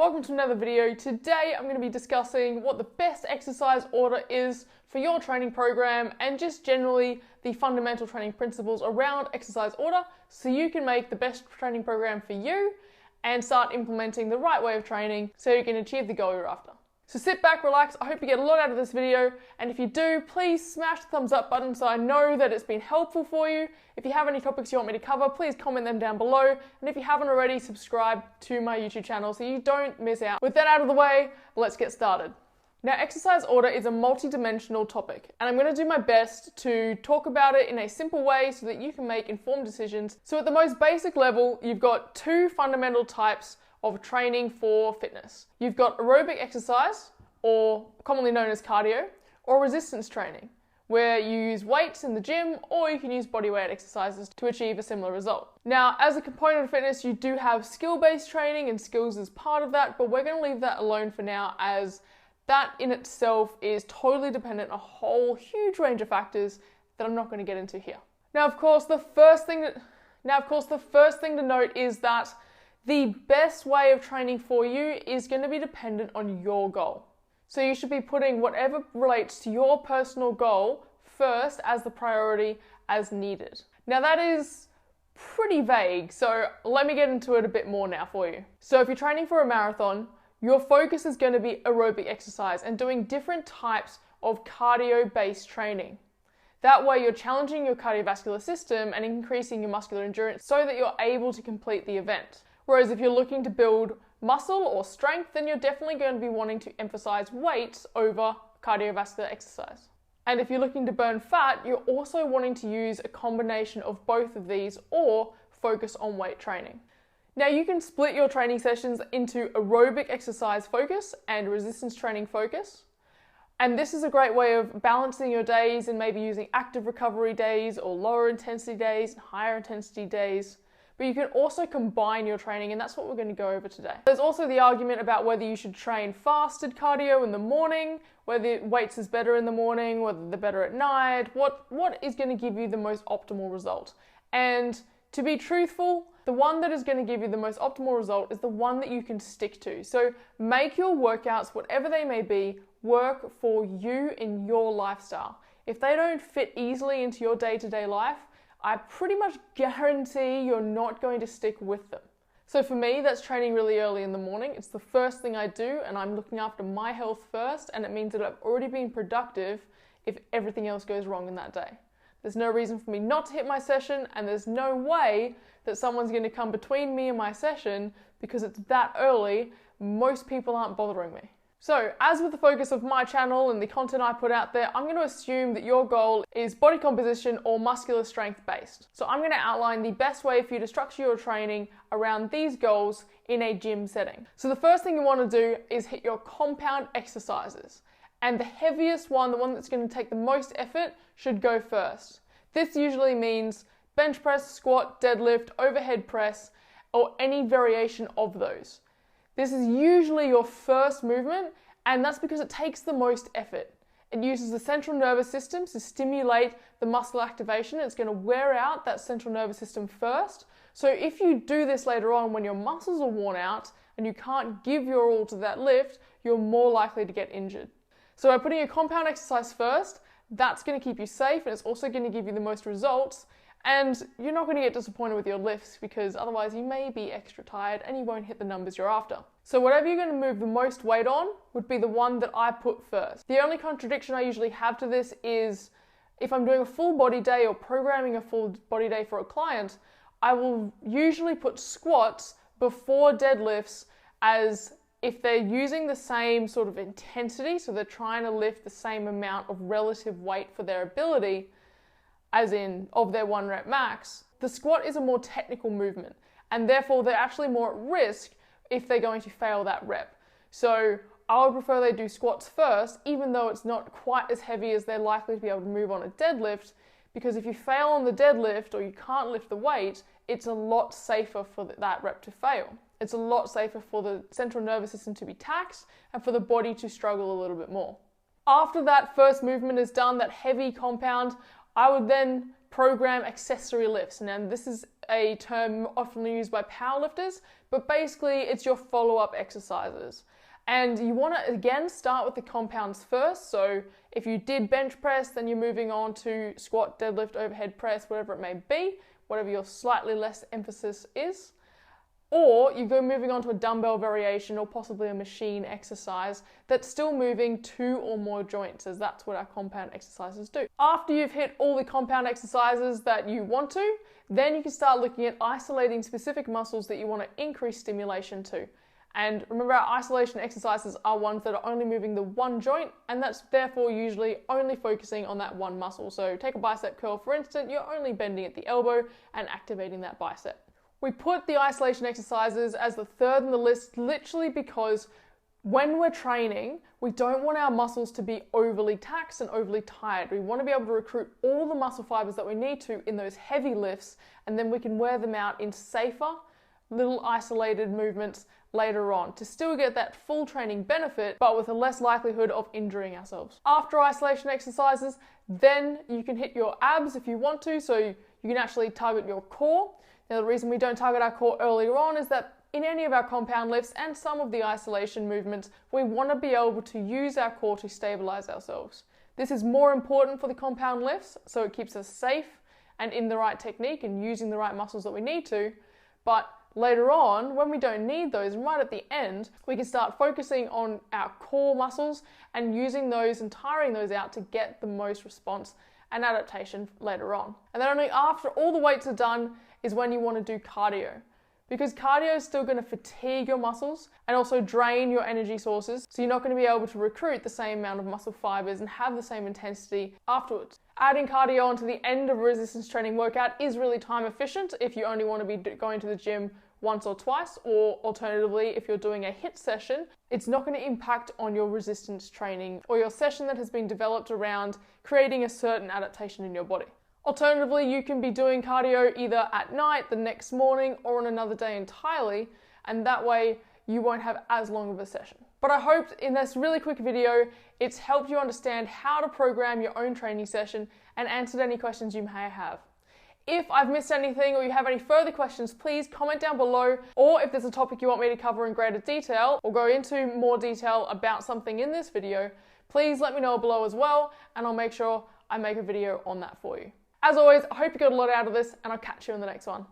welcome to another video. Today I'm going to be discussing what the best exercise order is for your training program and just generally the fundamental training principles around exercise order so you can make the best training program for you and start implementing the right way of training so you can achieve the goal you're after. So sit back, relax, I hope you get a lot out of this video, and if you do, please smash the thumbs up button so I know that it's been helpful for you. If you have any topics you want me to cover, please comment them down below, and if you haven't already, subscribe to my YouTube channel so you don't miss out. With that out of the way, let's get started. Now, exercise order is a multi-dimensional topic, and I'm going to do my best to talk about it in a simple way so that you can make informed decisions. So at the most basic level, you've got two fundamental types of training for fitness. You've got aerobic exercise, or commonly known as cardio, or resistance training, where you use weights in the gym, or you can use bodyweight exercises to achieve a similar result. Now, as a component of fitness, you do have skill-based training and skills as part of that, but we're going to leave that alone for now, as that in itself is totally dependent on a whole huge range of factors that I'm not going to get into here. Now, of course, the first thing to note is that the best way of training for you is going to be dependent on your goal. So you should be putting whatever relates to your personal goal first as the priority as needed. Now that is pretty vague, so let me get into it a bit more now for you. So if you're training for a marathon, your focus is going to be aerobic exercise and doing different types of cardio-based training. That way you're challenging your cardiovascular system and increasing your muscular endurance so that you're able to complete the event. Whereas if you're looking to build muscle or strength, then you're definitely going to be wanting to emphasize weights over cardiovascular exercise. And if you're looking to burn fat, you're also wanting to use a combination of both of these or focus on weight training. Now you can split your training sessions into aerobic exercise focus and resistance training focus. And this is a great way of balancing your days and maybe using active recovery days or lower intensity days and higher intensity days. But you can also combine your training, and that's what we're going to go over today. There's also the argument about whether you should train fasted cardio in the morning, whether weights is better in the morning, whether they're better at night, what is going to give you the most optimal result. And to be truthful, the one that is going to give you the most optimal result is the one that you can stick to. So make your workouts, whatever they may be, work for you in your lifestyle. If they don't fit easily into your day-to-day life, I pretty much guarantee you're not going to stick with them. So for me, that's training really early in the morning. It's the first thing I do, and I'm looking after my health first, and it means that I've already been productive if everything else goes wrong in that day. There's no reason for me not to hit my session, and there's no way that someone's going to come between me and my session because it's that early. Most people aren't bothering me. So, as with the focus of my channel and the content I put out there, I'm going to assume that your goal is body composition or muscular strength based. So I'm going to outline the best way for you to structure your training around these goals in a gym setting. So the first thing you want to do is hit your compound exercises. And the heaviest one, the one that's going to take the most effort, should go first. This usually means bench press, squat, deadlift, overhead press, or any variation of those. This is usually your first movement, and that's because it takes the most effort. It uses the central nervous system to stimulate the muscle activation. It's going to wear out that central nervous system first. So if you do this later on when your muscles are worn out and you can't give your all to that lift, you're more likely to get injured. So by putting a compound exercise first, that's going to keep you safe, and it's also going to give you the most results. And you're not going to get disappointed with your lifts because otherwise you may be extra tired and you won't hit the numbers you're after. So whatever you're going to move the most weight on would be the one that I put first. The only contradiction I usually have to this is if I'm doing a full body day or programming a full body day for a client, I will usually put squats before deadlifts, as if they're using the same sort of intensity, so they're trying to lift the same amount of relative weight for their ability, as in of their 1 rep max, the squat is a more technical movement, and therefore they're actually more at risk if they're going to fail that rep. So I would prefer they do squats first, even though it's not quite as heavy as they're likely to be able to move on a deadlift, because if you fail on the deadlift or you can't lift the weight, it's a lot safer for that rep to fail. It's a lot safer for the central nervous system to be taxed and for the body to struggle a little bit more. After that first movement is done, that heavy compound, I would then program accessory lifts. Now, this is a term often used by powerlifters, but basically it's your follow-up exercises. And you want to, again, start with the compounds first. So if you did bench press, then you're moving on to squat, deadlift, overhead press, whatever it may be, whatever your slightly less emphasis is. Or you go moving on to a dumbbell variation or possibly a machine exercise that's still moving 2 or more joints, as that's what our compound exercises do. After you've hit all the compound exercises that you want to, then you can start looking at isolating specific muscles that you want to increase stimulation to. And remember, our isolation exercises are ones that are only moving the one joint, and that's therefore usually only focusing on that one muscle. So take a bicep curl, for instance, you're only bending at the elbow and activating that bicep. We put the isolation exercises as the third in the list literally because when we're training, we don't want our muscles to be overly taxed and overly tired. We want to be able to recruit all the muscle fibers that we need to in those heavy lifts, and then we can wear them out in safer, little isolated movements later on to still get that full training benefit, but with a less likelihood of injuring ourselves. After isolation exercises, then you can hit your abs if you want to, so you can actually target your core. Now, the reason we don't target our core earlier on is that in any of our compound lifts and some of the isolation movements, we want to be able to use our core to stabilize ourselves. This is more important for the compound lifts, so it keeps us safe and in the right technique and using the right muscles that we need to. But later on, when we don't need those, and right at the end, we can start focusing on our core muscles and using those and tiring those out to get the most response and adaptation later on. And then only after all the weights are done is when you want to do cardio. Because cardio is still going to fatigue your muscles and also drain your energy sources, so you're not going to be able to recruit the same amount of muscle fibers and have the same intensity afterwards. Adding cardio onto the end of a resistance training workout is really time efficient if you only want to be going to the gym once or twice, or alternatively, if you're doing a HIIT session, it's not going to impact on your resistance training or your session that has been developed around creating a certain adaptation in your body. Alternatively, you can be doing cardio either at night, the next morning, or on another day entirely, and that way you won't have as long of a session. But I hope in this really quick video, it's helped you understand how to program your own training session and answered any questions you may have. If I've missed anything or you have any further questions, please comment down below, or if there's a topic you want me to cover in greater detail or go into more detail about something in this video, please let me know below as well, and I'll make sure I make a video on that for you. As always, I hope you got a lot out of this, and I'll catch you in the next one.